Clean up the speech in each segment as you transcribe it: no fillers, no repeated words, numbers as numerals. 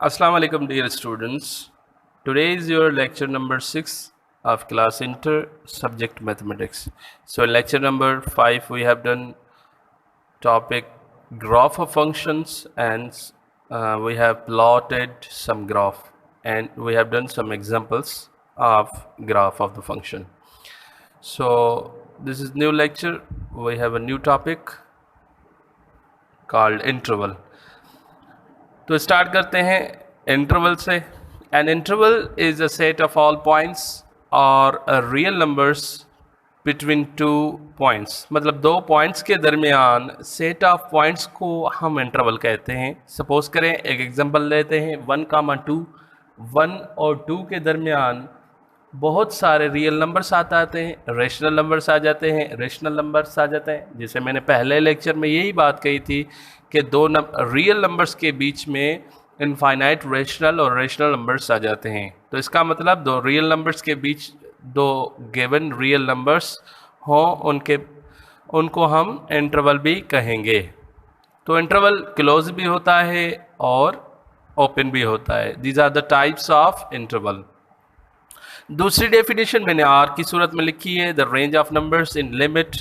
Assalamu alaikum dear students. Today is your lecture number 6 of class inter subject mathematics. So in lecture number 5 we have done topic graph of functions and we have plotted some graph and we have done some examples of graph of the function. So this is new lecture. We have a new topic called interval. तो start करते हैं interval से। An interval is a set of all points और real numbers between two points, मतलब दो points के दरमियान set of points को हम इंटरवल कहते हैं। सपोज करें, एक एग्जांपल लेते हैं 1, 2। 1 और 2 के दरमियान बहुत सारे रियल नंबर्स आते हैं, रेशनल नंबर्स आ जाते हैं, रेशनल नंबर्स आ जाते हैं। जैसे मैंने पहले लेक्चर में यही बात कही थी कि दो रियल नंबर्स के बीच में इनफाइनाइट रेशनल और रेशनल नंबर्स आ जाते हैं। तो इसका मतलब दो रियल नंबर्स के बीच दो गिवन रियल नंबर्स हों, उनको हम इंटरवल भी कहेंगे। तो इंटरवल क्लोज भी होता है और ओपन भी होता है। These are the types of interval. दूसरी डेफिनेशन मैंने आर की सूरत में लिखी है, the range of numbers in limit.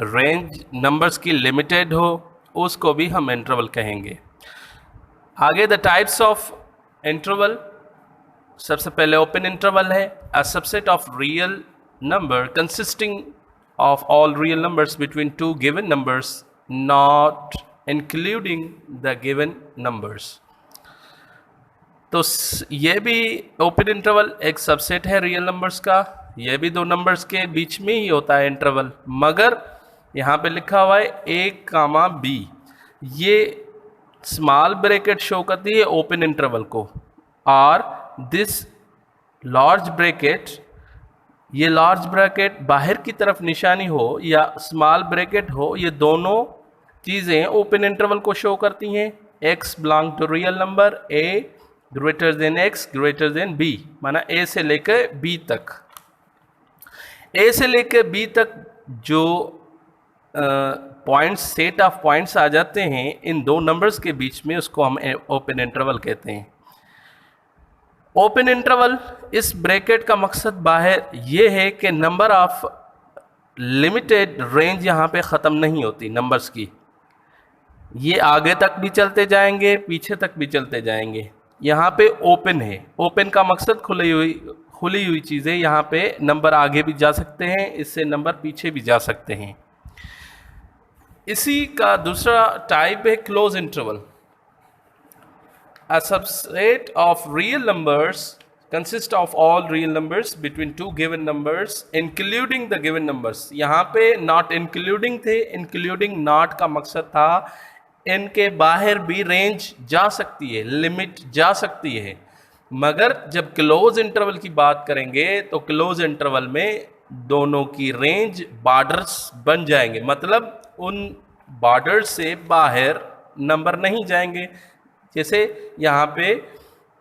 Range numbers की लिमिटेड हो उसको भी हम इंटरवल कहेंगे। आगे द टाइप्स ऑफ इंटरवल। सबसे पहले ओपन इंटरवल है, a subset of real number consisting of all real numbers between to given numbers not including the given numbers. तो ये भी ओपन इंटरवल एक सबसेट है रियल नंबर्स का। ये भी दो नंबर्स के बीच में ही होता है इंटरवल, मगर यहाँ पे लिखा हुआ है a, b। ये स्मॉल ब्रैकेट शो करती है ओपन इंटरवल को, और दिस लार्ज ब्रैकेट, ये लार्ज ब्रैकेट बाहर की तरफ निशानी हो या स्मॉल ब्रैकेट हो, ये दोनों चीज़ें ओपन इंटरवल को शो करती हैं। x belong to real number, a greater than x greater than b, माना a से लेकर b तक। a से लेकर b तक जो पॉइंट्स, सेट ऑफ पॉइंट्स आ जाते हैं इन दो नंबर्स के बीच में, उसको हम ओपन इंटरवल कहते हैं। ओपन इंटरवल, इस ब्रैकेट का मकसद बाहर ये है कि नंबर ऑफ लिमिटेड रेंज यहाँ पे ख़त्म नहीं होती नंबर्स की। ये आगे तक भी चलते जाएंगे, पीछे तक भी चलते जाएंगे। यहाँ पे ओपन है, ओपन का मकसद खुली हुई चीज़ें, यहाँ पे नंबर आगे भी जा सकते हैं, इससे नंबर पीछे भी जा सकते हैं। इसी का दूसरा टाइप है close interval. A subset of real numbers consist of all real numbers between to given numbers including the given numbers. यहाँ पे नॉट इंक्लूडिंग थे, इंक्लूडिंग नॉट का मकसद था इनके बाहर भी रेंज जा सकती है, लिमिट जा सकती है। मगर जब क्लोज इंटरवल की बात करेंगे तो क्लोज इंटरवल में दोनों की रेंज बॉर्डर्स बन जाएंगे, मतलब उन बॉर्डर से बाहर नंबर नहीं जाएंगे। जैसे यहाँ पे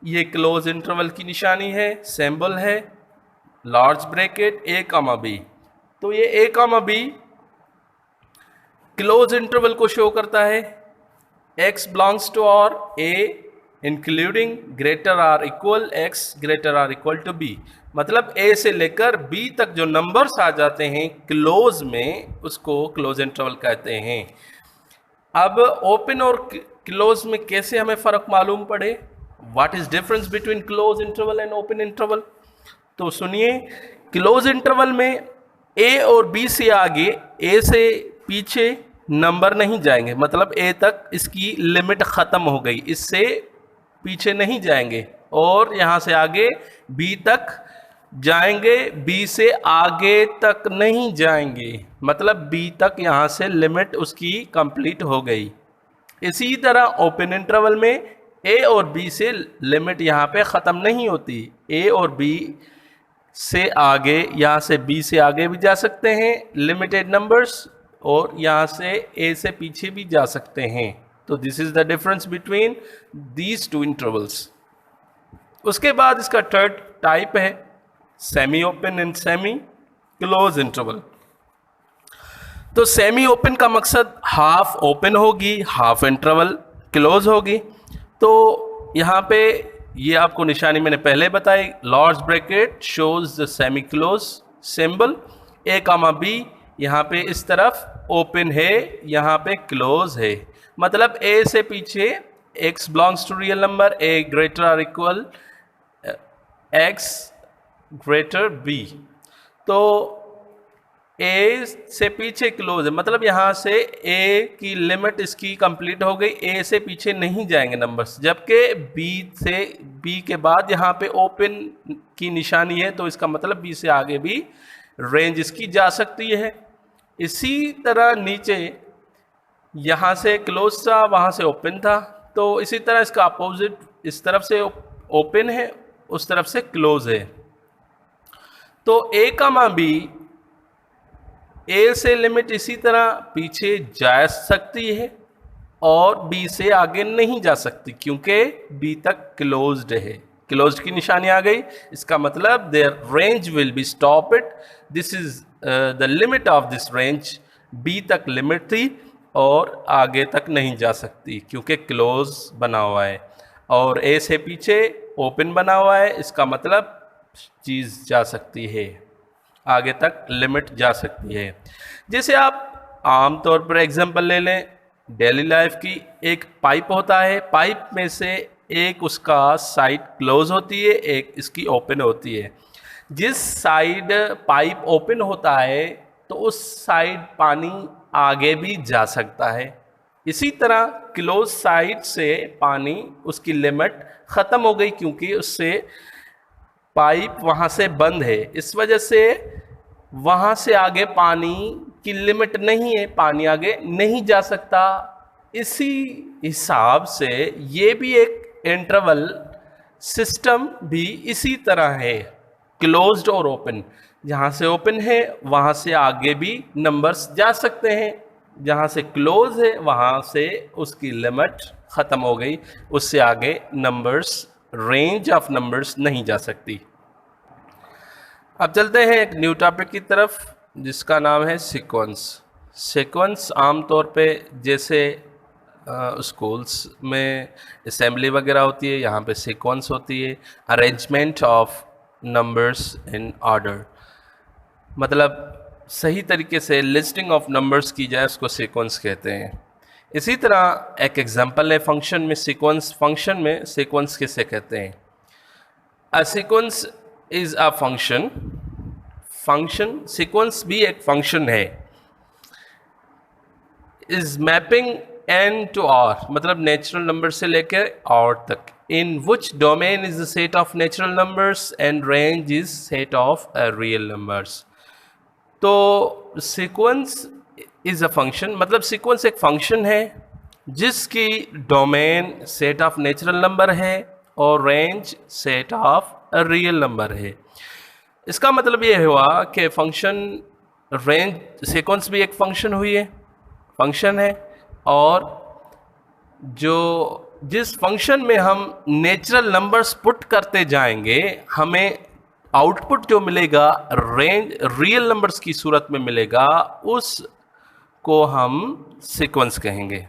ये क्लोज इंटरवल की निशानी है, सिंबल है लार्ज ब्रैकेट a, b। तो ये a, b क्लोज इंटरवल को शो करता है। x बिलोंग्स टू और a including greater or equal x greater or equal to b, मतलब a से लेकर b तक जो नंबर्स आ जाते हैं क्लोज में, उसको क्लोज इंटरवल कहते हैं। अब ओपन और क्लोज में कैसे हमें फ़र्क मालूम पड़े, what is difference between close interval and open interval. तो सुनिए, क्लोज इंटरवल में a और b से आगे, a से पीछे नंबर नहीं जाएंगे, मतलब a तक इसकी लिमिट ख़त्म हो गई, इससे पीछे नहीं जाएंगे, और यहाँ से आगे b तक जाएंगे, b से आगे तक नहीं जाएंगे, मतलब b तक यहाँ से लिमिट उसकी कंप्लीट हो गई। इसी तरह ओपन इंटरवल में a और b से लिमिट यहाँ पे ख़त्म नहीं होती, a और b से आगे, यहाँ से b से आगे भी जा सकते हैं लिमिटेड नंबर्स, और यहाँ से a से पीछे भी जा सकते हैं। तो this is the difference between these two intervals. उसके बाद इसका थर्ड टाइप है semi open and semi close interval. तो सेमी ओपन का मकसद हाफ ओपन होगी, हाफ इंटरवल क्लोज होगी। तो यहाँ पे ये आपको निशानी मैंने पहले बताई, large bracket shows the semi close symbol, A comma B यहाँ पे इस तरफ ओपन है, यहाँ पे क्लोज है, मतलब ए से पीछे x belongs to real number, A greater और इक्वल x ग्रेटर b। तो a से पीछे क्लोज है, मतलब यहाँ से a की लिमिट इसकी कंप्लीट हो गई, a से पीछे नहीं जाएंगे नंबर्स, जबकि b के बाद यहाँ पे ओपन की निशानी है, तो इसका मतलब b से आगे भी रेंज इसकी जा सकती है। इसी तरह नीचे यहाँ से क्लोज था, वहाँ से ओपन था, तो इसी तरह इसका अपोजिट इस तरफ से ओपन है, उस तरफ से क्लोज है। तो a कामा b, ए से लिमिट इसी तरह पीछे जा सकती है और बी से आगे नहीं जा सकती, क्योंकि बी तक क्लोज्ड है, क्लोज्ड की निशानी आ गई, इसका मतलब their range will be stop it, this is the limit of this range, B तक लिमिट थी और आगे तक नहीं जा सकती क्योंकि क्लोज बना हुआ है, और ए से पीछे ओपन बना हुआ है, इसका मतलब चीज़ जा सकती है, आगे तक लिमिट जा सकती है। जैसे आप आम तौर पर एग्जांपल ले लें डेली लाइफ की, एक पाइप होता है, पाइप में से एक उसका साइड क्लोज होती है, एक इसकी ओपन होती है। जिस साइड पाइप ओपन होता है तो उस साइड पानी आगे भी जा सकता है, इसी तरह क्लोज साइड से पानी उसकी लिमिट ख़त्म हो गई क्योंकि उससे पाइप वहाँ से बंद है, इस वजह से वहाँ से आगे पानी की लिमिट नहीं है, पानी आगे नहीं जा सकता। इसी हिसाब से ये भी एक इंटरवल सिस्टम भी इसी तरह है, क्लोज्ड और ओपन, जहाँ से ओपन है वहाँ से आगे भी नंबर्स जा सकते हैं, जहाँ से क्लोज है वहाँ से उसकी लिमिट ख़त्म हो गई, उससे आगे नंबर्स, रेंज ऑफ नंबर्स नहीं जा सकती। अब चलते हैं एक न्यू टॉपिक की तरफ जिसका नाम है सीक्वेंस। सीक्वेंस आमतौर पे जैसे स्कूल्स में असेंबली वगैरह होती है, यहाँ पे सीक्वेंस होती है, arrangement of numbers in order, मतलब सही तरीके से लिस्टिंग ऑफ नंबर्स की जाए उसको सीक्वेंस कहते हैं। इसी तरह एक एग्जांपल है फंक्शन में सीक्वेंस, फंक्शन में सीक्वेंस किसे कहते हैं? A sequence is a function, function sequence भी एक फंक्शन है, is mapping n to r, मतलब नेचुरल नंबर से लेकर r तक, in which domain is the set of natural numbers and range is set of real numbers. तो sequence is a function, मतलब sequence एक फंक्शन है जिसकी domain set of natural number है और range set of real number है। इसका मतलब ये हुआ कि फंक्शन रेंज, सीक्वेंस भी एक फंक्शन हुई है, फंक्शन है, और जो जिस फंक्शन में हम नेचुरल नंबर्स पुट करते जाएंगे हमें आउटपुट जो मिलेगा रेंज रियल नंबर्स की सूरत में मिलेगा, उसको हम सीक्वेंस कहेंगे,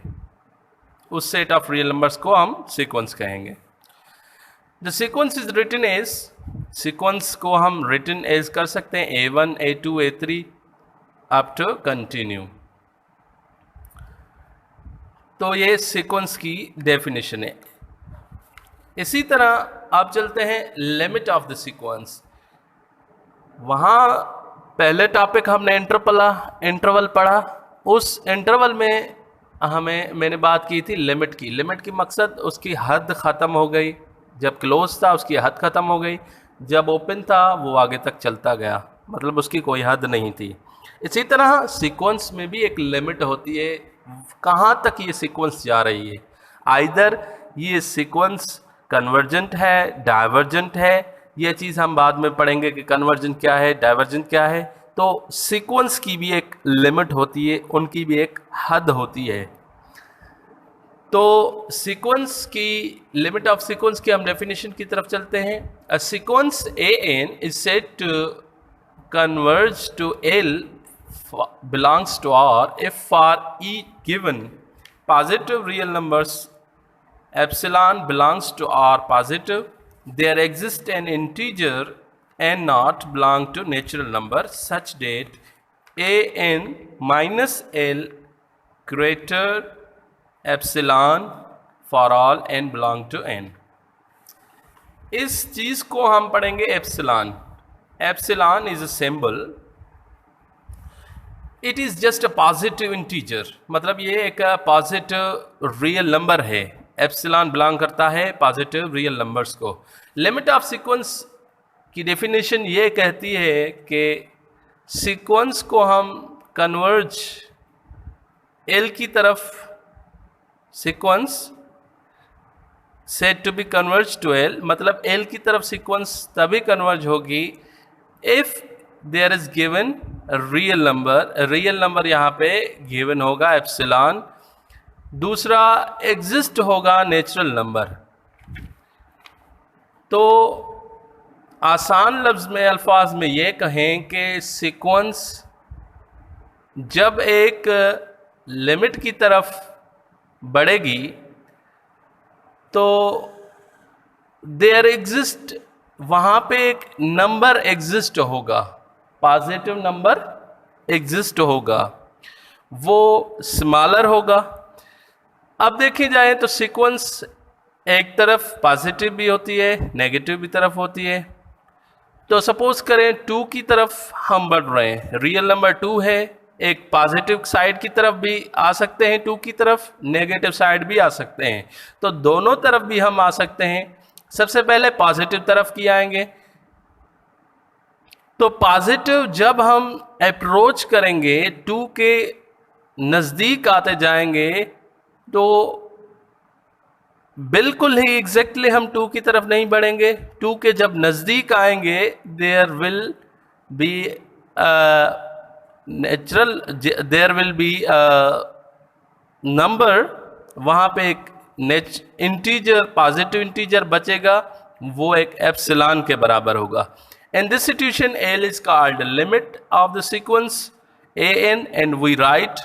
उस सेट ऑफ रियल नंबर्स को हम सीक्वेंस कहेंगे। The sequence is written as, sequence को हम रिटन एज कर सकते हैं A1 A2 A3 up to continue. तो ये सीक्वेंस की डेफिनेशन है। इसी तरह आप चलते हैं लिमिट ऑफ द सीक्वेंस। वहाँ पहले टॉपिक हमने इंटरवल पढ़ा, उस इंटरवल में मैंने बात की थी लिमिट की। लिमिट की मकसद उसकी हद ख़त्म हो गई, जब क्लोज था उसकी हद ख़त्म हो गई, जब ओपन था वो आगे तक चलता गया, मतलब उसकी कोई हद नहीं थी। इसी तरह सीक्वेंस में भी एक लिमिट होती है, कहाँ तक ये सीक्वेंस जा रही है। आइदर ये सीक्वेंस कन्वर्जेंट है, डाइवर्जेंट है, ये चीज़ हम बाद में पढ़ेंगे कि कन्वर्जेंट क्या है, डाइवर्जेंट क्या है। तो सीक्वेंस की भी एक लिमिट होती है, उनकी भी एक हद होती है। तो सीक्वेंस की लिमिट ऑफ सीक्वेंस की हम डेफिनेशन की तरफ चलते हैं। A sequence an is said to converge to L belongs to R if for each given positive real numbers epsilon belongs to R positive, there exists an integer n naught belong to natural number such that an minus L greater epsilon for all n belong to n। इस चीज को हम पढ़ेंगे epsilon. Epsilon is a symbol, it is just a positive integer, मतलब ये एक positive real number है। Epsilon belong करता है पॉजिटिव रियल नंबर्स को। लिमिट ऑफ सीक्वेंस की डेफिनेशन ये कहती है कि सीक्वेंस को हम कन्वर्ज एल की तरफ, sequence set to be converge to L, मतलब एल की तरफ सीक्वेंस तभी कन्वर्ज होगी if there is given real number. Real number यहाँ पे गिवन होगा एप्सिलॉन, दूसरा एग्जिस्ट होगा नेचुरल नंबर। तो आसान लफ्ज में, अल्फाज में ये कहें कि सीक्वेंस जब एक लिमिट की तरफ बढ़ेगी तो देयर एग्जिस्ट, वहाँ पे एक नंबर एग्जिस्ट होगा, पॉजिटिव नंबर एग्जिस्ट होगा, वो स्मॉलर होगा। अब देखी जाए तो सीक्वेंस एक तरफ पॉजिटिव भी होती है, नेगेटिव भी तरफ होती है। तो सपोज करें 2 की तरफ हम बढ़ रहे हैं, रियल नंबर 2 है, एक पॉजिटिव साइड की तरफ भी आ सकते हैं 2 की तरफ, नेगेटिव साइड भी आ सकते हैं, तो दोनों तरफ भी हम आ सकते हैं। सबसे पहले पॉजिटिव तरफ की आएंगे, तो पॉजिटिव जब हम अप्रोच करेंगे 2 के नज़दीक आते जाएंगे तो बिल्कुल ही एग्जैक्टली हम 2 की तरफ नहीं बढ़ेंगे। 2 के जब नज़दीक आएंगे there will be natural, there will be number, वहाँ पे एक इंटीजर, पॉजिटिव इंटीजर बचेगा, वो एक एप्सिलॉन के बराबर होगा। In this situation L is called limit of the sequence a n and we write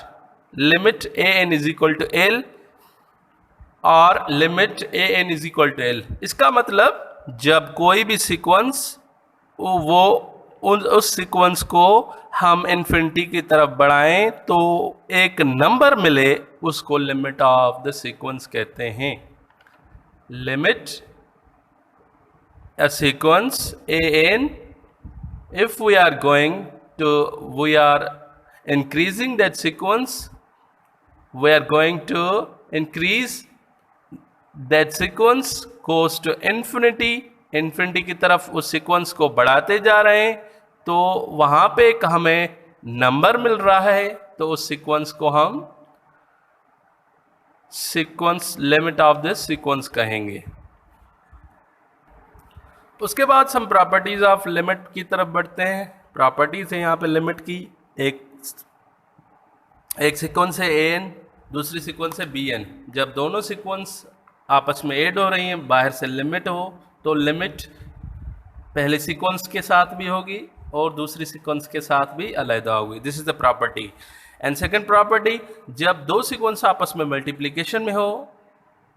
limit a n is equal to L और limit a n is equal to L. इसका मतलब जब कोई भी सीक्वेंस, वो उस सीक्वेंस को हम इन्फिनिटी की तरफ बढ़ाएं तो एक नंबर मिले, उसको लिमिट ऑफ द सीक्वेंस कहते हैं। Limit a sequence an, if we are going to, we are increasing that sequence, we are going to increase that sequence goes to infinity, infinity की तरफ उस सीक्वेंस को बढ़ाते जा रहे हैं, तो वहाँ पे एक हमें नंबर मिल रहा है, तो उस सीक्वेंस को हम sequence, limit of this sequence कहेंगे। उसके बाद हम प्रॉपर्टीज ऑफ लिमिट की तरफ बढ़ते हैं। प्रॉपर्टीज है यहाँ पे लिमिट की, एक सीक्वेंस है an, दूसरी सीक्वेंस है bn। जब दोनों सीक्वेंस आपस में ऐड हो रही हैं, बाहर से लिमिट हो, तो लिमिट पहले सीक्वेंस के साथ भी होगी और दूसरी सीक्वेंस के साथ भी अलग होगी। This is the property. And second property, जब दो सीक्वेंस आपस में मल्टीप्लिकेशन में हो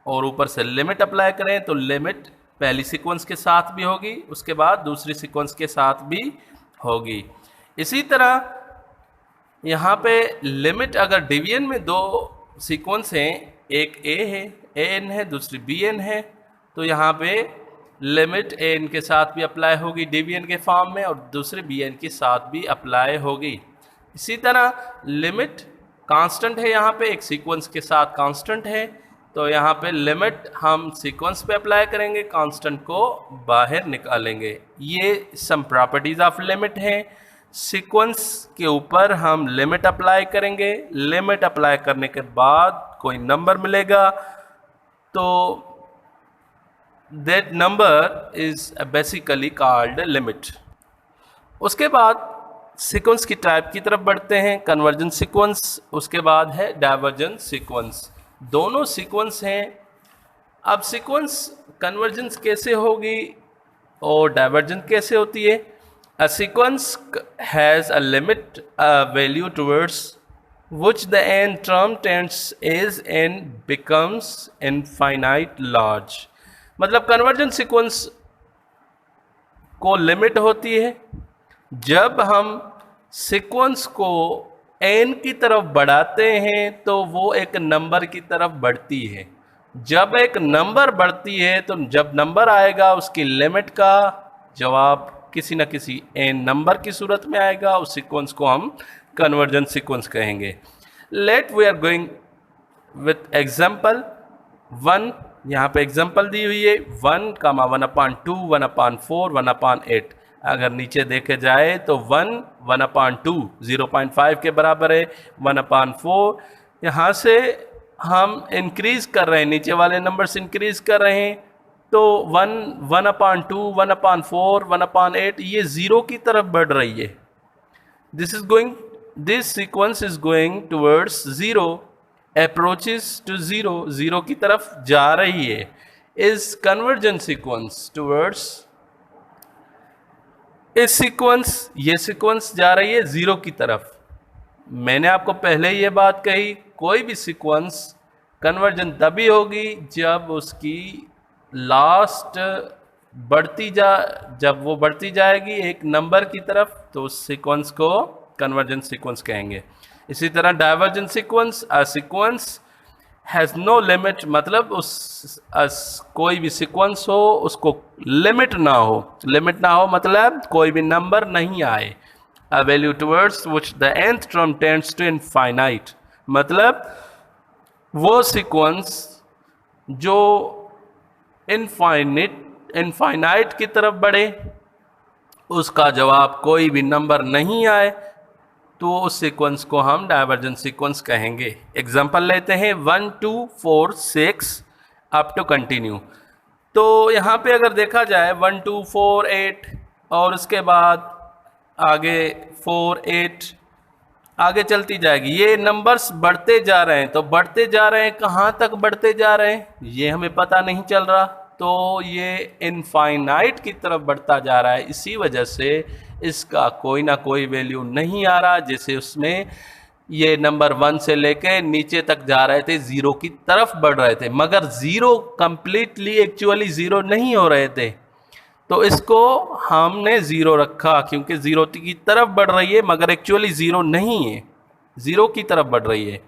और ऊपर से लिमिट अप्लाई करें, तो लिमिट पहली सीक्वेंस के साथ भी होगी, उसके बाद दूसरी सीक्वेंस के साथ भी होगी। इसी तरह यहाँ पे लिमिट अगर डिवीजन में दो सीक्वेंस हैं, एक ए है, ए एन है, दूसरी बी एन है, तो यहाँ पे लिमिट ए एन के साथ भी अप्लाई होगी डिवीजन के फॉर्म में, और दूसरे बी एन के साथ भी अप्लाई होगी। इसी तरह लिमिट कांस्टेंट है, यहाँ पे एक सीक्वेंस के साथ कांस्टेंट है, तो यहाँ पे लिमिट हम सीक्वेंस पे अप्लाई करेंगे, कांस्टेंट को बाहर निकालेंगे। ये सम प्रॉपर्टीज ऑफ लिमिट हैं। सीक्वेंस के ऊपर हम लिमिट अप्लाई करेंगे, लिमिट अप्लाई करने के बाद कोई नंबर मिलेगा, तो that number is basically called limit. उसके बाद सीक्वेंस की टाइप की तरफ बढ़ते हैं, कन्वर्जेंट सीक्वेंस, उसके बाद है डाइवर्जेंट सीक्वेंस। दोनों सीक्वेंस हैं। अब सीक्वेंस कन्वर्जेंस कैसे होगी और डाइवर्जेंट कैसे होती है? A sequence has a limit value towards which the n term tends is n becomes infinite large। मतलब कन्वर्जन सीक्वेंस को लिमिट होती है जब हम सीक्वेंस को n की तरफ बढ़ाते हैं तो वो एक नंबर की तरफ बढ़ती है। जब एक नंबर बढ़ती है तो जब नंबर आएगा उसकी लिमिट का जवाब किसी न किसी n नंबर की सूरत में आएगा। उस सीक्वेंस को हम कन्वर्जन सीक्वेंस कहेंगे। Let we are going with example 1। यहाँ पे एग्जाम्पल दी हुई है 1, 1/2, 1/4, 1/8। अगर नीचे देखे जाए तो 1/2 0.5 के बराबर है, 1/4 यहाँ से हम इंक्रीज कर रहे हैं, नीचे वाले नंबर्स इंक्रीज कर रहे हैं तो 1/2, 1/4, 1/8 ये ज़ीरो की तरफ बढ़ रही है। This sequence is going towards zero, approaches to zero, zero की तरफ जा रही है। इज कन्वर्जन सीक्वेंस टूवर्ड्स, ये सीक्वेंस जा रही है ज़ीरो की तरफ। मैंने आपको पहले ये बात कही, कोई भी सीक्वेंस कन्वर्जन तभी होगी जब उसकी लास्ट जब वो बढ़ती जाएगी एक नंबर की तरफ, तो उस सीक्वेंस को कन्वर्जन सीक्वेंस कहेंगे। इसी तरह divergent sequence, a sequence has no limit, मतलब कोई भी सीक्वेंस हो उसको लिमिट ना हो मतलब कोई भी नंबर नहीं आए। A value towards which the nth term tends to infinite, मतलब वो सीक्वेंस जो इनफाइनाइट की तरफ बढ़े, उसका जवाब कोई भी नंबर नहीं आए, तो उस सीक्वेंस को हम डाइवर्जेंट सीक्वेंस कहेंगे। एग्जांपल लेते हैं 1, 2, 4, 6 अप टू कंटिन्यू। तो यहाँ पे अगर देखा जाए 1, 2, 4, 8 और उसके बाद आगे 4, 8 आगे चलती जाएगी। ये नंबर्स बढ़ते जा रहे हैं, तो बढ़ते जा रहे हैं, कहाँ तक बढ़ते जा रहे हैं ये हमें पता नहीं चल रहा, तो ये इनफाइनाइट की तरफ बढ़ता जा रहा है। इसी वजह से इसका कोई ना कोई वैल्यू नहीं आ रहा। जैसे उसमें ये नंबर 1 से लेके नीचे तक जा रहे थे, ज़ीरो की तरफ बढ़ रहे थे, मगर ज़ीरो कंप्लीटली एक्चुअली ज़ीरो नहीं हो रहे थे, तो इसको हमने ज़ीरो रखा क्योंकि ज़ीरो की तरफ बढ़ रही है मगर एक्चुअली ज़ीरो नहीं है, ज़ीरो की तरफ बढ़ रही है।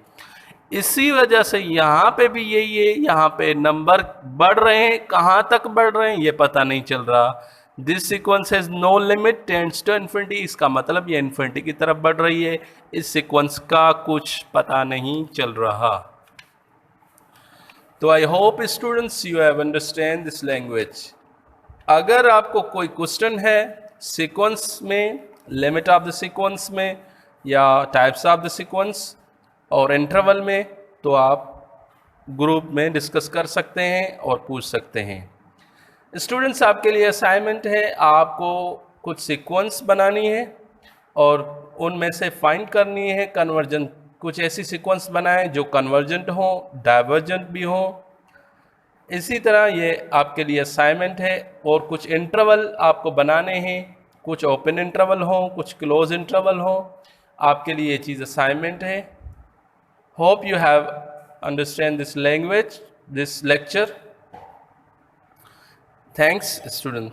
इसी वजह से यहाँ पे भी यही है, यहाँ पे नंबर बढ़ रहे हैं, कहाँ तक बढ़ रहे हैं ये पता नहीं चल रहा। This sequence has no limit tends to infinity, इसका मतलब ये इन्फिनिटी की तरफ बढ़ रही है। इस सीक्वेंस का कुछ पता नहीं चल रहा। तो I hope students you have understand this language. अगर आपको कोई क्वेश्चन है सीक्वेंस में, लिमिट ऑफ द सीक्वेंस में, या टाइप्स ऑफ द सीक्वेंस और इंटरवल में, तो आप ग्रुप में डिस्कस कर सकते हैं और पूछ सकते हैं। स्टूडेंट्स आपके लिए असाइनमेंट है, आपको कुछ सीक्वेंस बनानी है और उनमें से फाइंड करनी है कन्वर्जन। कुछ ऐसी सीक्वेंस बनाएं जो कन्वर्जेंट हो, डाइवर्जेंट भी हो। इसी तरह ये आपके लिए असाइनमेंट है। और कुछ इंटरवल आपको बनाने हैं, कुछ ओपन इंटरवल हो, कुछ क्लोज इंटरवल हो। आपके लिए ये चीज़ असाइनमेंट है। Hope you have understand this language, this lecture. Thanks student.